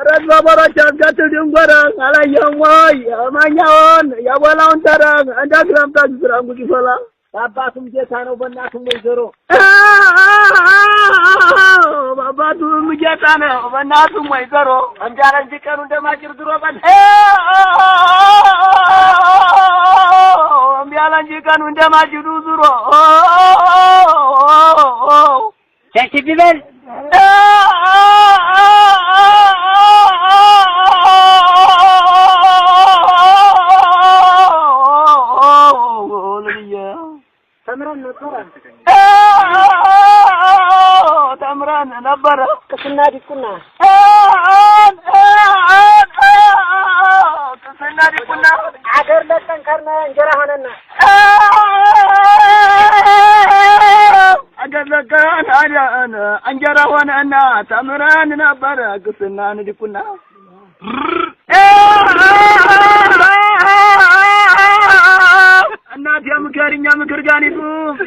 ረድባ በራቻት ጋትል ድንጎራ አላየዋይ ማኛውን ያወላውን ተረግ እንዳግራምታ ዝራንጉ ይፈላ አባቱም ጌታ ነው በእናቱም ወይዘሮ አባቱም ጌታ ነው በእናቱም ወይዘሮ እንጃለንጂ ቀኑ እንደማጅር ድሮ ባል እንጃለንጂ ቀኑ እንደማጅሩ ድሮ ሸሽቢበል ተምረን ነበር ቅስና ዲቁና ቅስና ዲቁና አገር ለቀን ከርነ እንጀራ ሆነና አገር ለቀን እንጀራ ሆነና ተምረን ነበር ቅስና ዲቁና እናት ያምከርኛ ምክር ጋኒቱ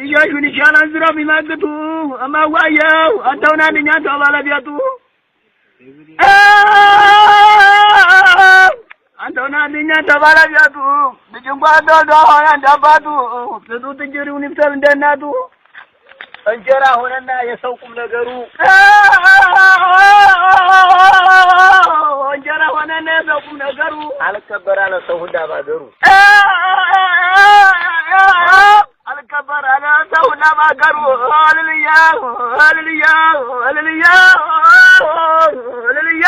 ይያሹን ይሻላል ዝራው ቢማግቱ እማዋየው አንተውናልኛ ተባለቢያቱ አንተውናልኛ ተባለቢያቱ ልጅንጓ ዳዳ አንዳባቱ ትጡት እንጀሪውን ይፍተል እንደናቱ እንጀራ ሆነና የሰው ቁም ነገሩ እንጀራ ሆነና የሰው ቁም ነገሩ አልከበር አለ ሰው ሁላ ባገሩ አልከበር አለ ሰው ሁላ ባገሩ ሃሌሉያ ሃሌሉያ ሃሌሉያ ሃሌሉያ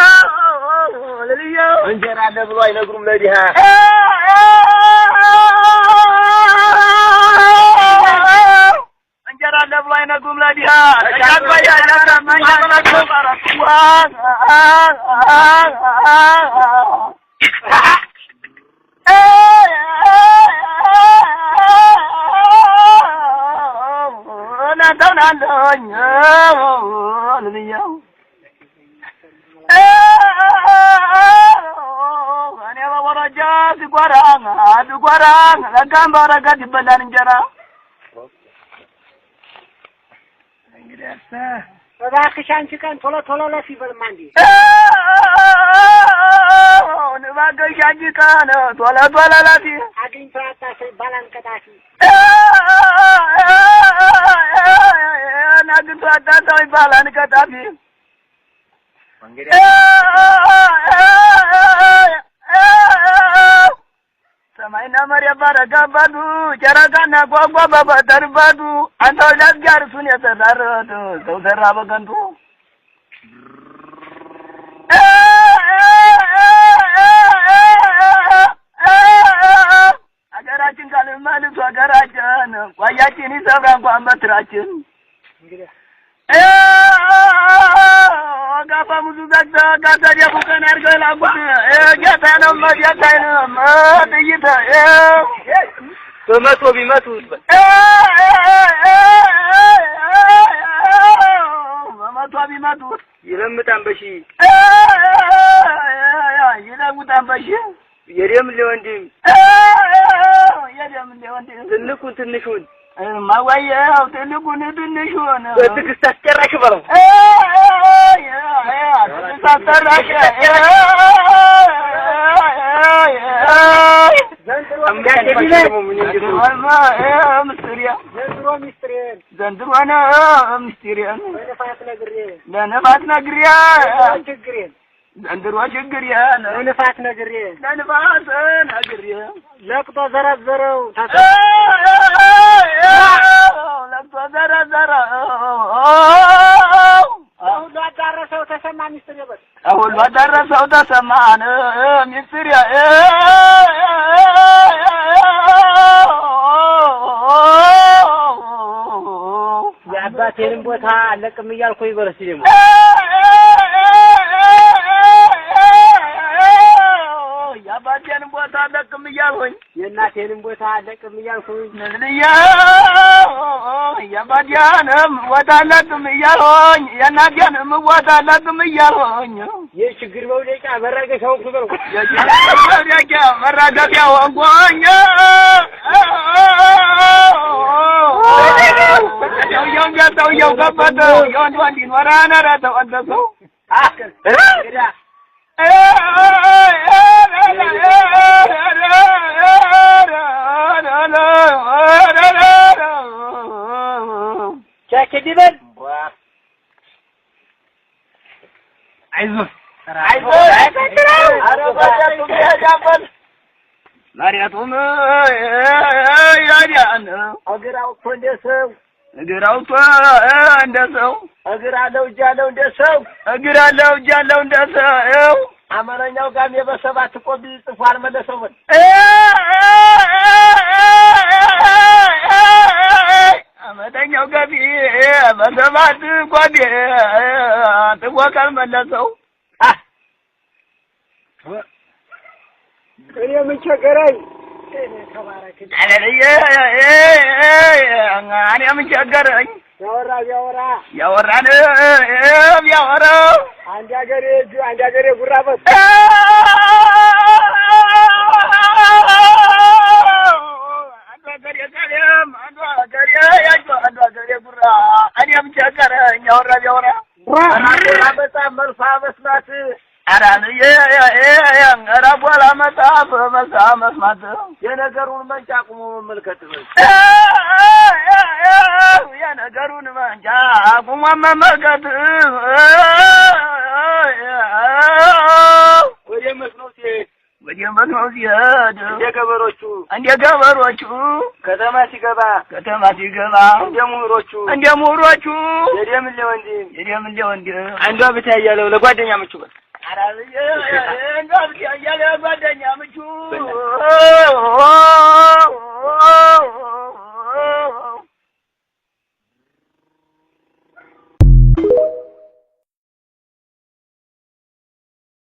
ሃሌሉያ እንጀራ አለ ብሎ አይነግሩም ለዲሃ እንጀራ አለ ብሎ አይነግሩም ለዲሃ ያባያ ያማኛ ነው ባራቱዋ ናታናለኝ ሃሌሉያ እኔ በወራጃ ቢጓራ ለጋም ባረጋት ይበላል እንጀራ እንግዲያስ እባክሽ አንቺ ቀን ቶሎ ቶሎ ለፍ ይበልማ እንዴ እባክሽ አንቺ ቀን ቶሎ ቶሎ ለፍ አግኝቶ አጣሰ ባላንቀጣፊ ናግቶ አጣሰ ባላንቀጣፊ ሰማይና መሬት ባረጋባዱ ጨረቃና ጓጓ በፈጠርባዱ አንተው ለጋር እሱን የሰራረቱ ሰው ሰራ በከንቱ አገራችን ካልማልቱ አገራችን ጓያችን ይሰብራ እንኳን በትራችን ጋፋ ሙሉ ጋዛ ጋዛ ቡከን አርገላጉት ጌታ ነው መዲያታይ ነው ጥይት በመቶ ቢመቱት በመቶ ቢመቱት ይለምጣን በሺ ይለምጣን በሺ የደም ለወንድም ትልቁን ትንሹን ማዋየው ትልቁን ትንሹን በትግስት አስጨራሽ በለው አስጨራሽ ዘንድሮ ለነፋት ነግሬ ዘንድሮ ችግሬ ለነፋት ነግሬ ለቅጦ ዘረዘረው ለቅጦ ዘረዘረው ሁሉ አዳረሰው ተሰማ ሚስጥር ይበል ሁሉ አዳረሰው ተሰማን ሚስጥር የአባቴንም ቦታ አለቅም እያልኩ ይበርስ ደግሞ የአባቴንም ቦታ አለቅም እያልኩኝ የእናቴንም ቦታ አለቅም እያልኩኝ የአባቴንም ቦታ አለቅም እያልኩኝ የእናቴንም ቦታ አለቅም እያልኩኝ የችግር መውደቂያ መራገፊያ ወንኩ በለው የችግር መውደቂያ መራገፊያ ወንኩኝ ሰውየው ገበተው የወንድ ወንድ ይኖራል ኧረ ተወደሰው ቻከዲበል አይዞህ አረባያቱም ያጃበል ማርያቱም ያዲያን አገራው እንደሰው እግራው እንደሰው እግራለው እጃለው እንደሰው እግራለው እጃለው እንደሰው አማርኛው ጋር የበሰባት ቆብ ጽፏል መለሰው ምን አማርኛው ጋር በሰባት ቆብ ጽፏል መለሰው እኔ ምን ቸገረኝ እኔ ምን ቸገረኝ ያወራን አንድ ሀገሬ ጉራበት አንዱ ሀገሬ ሰላም አንዱ ሀገሬ ያጆ አንዱ ሀገሬ ጉራ እኔ ምን ቸገረኝ ያወራ በጣም መልፋ መስማት አራንዬ አራቧላ መጣፍ መስማት የነገሩን መንጫ ቁሞ መመልከት የነገሩን መንጫ ቁሞ መመልከት ወደ መስኖ ሲሄድ እንደ ገበሮቹ ከተማ ሲገባ እንደ ምሁሮቹ የደምሌ ወንድም አንዷ ብቻ ያለው ለጓደኛ ምቹ አራልየ እንዷ ብቻ ያለው ጓደኛ ምቹ